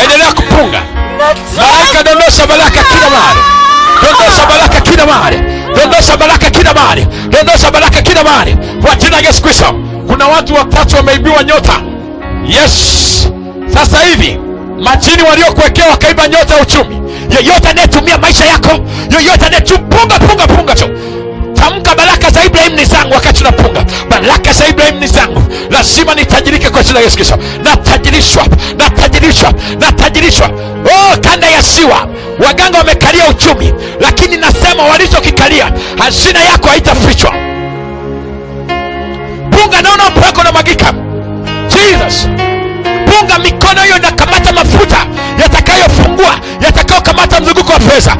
Endelea kupunga. Malaika dondosha baraka kila mahali. Dondosha baraka kila mahali. Dondosha baraka kila mahali. Dondosha baraka kila mahali. Kwa jina la Yesu Kristo. Kuna watu watatu wameibiwa nyota. Yes. Sasa hivi majini waliokuwekea wakaiba nyota ya uchumi. Yeyote anayetumia maisha yako, yeyote anayepunga punga tu. Tamka baraka za Ibrahim ni zangu wakati tunapunga. Baraka za Ibrahim ni zangu. Lazima nitajirike kwa jina la Yesu Kristo. Natajirishwa. Kanda ya Siwa. Waganga wamekalia uchumi, lakini nasema walichokikalia, hazina yako haitafichwa. Punga, naona mpako na magika. Jesus. Punga, mikono hiyo inakamata mafuta yatakayofungua, yatakayokamata mzunguko wa pesa.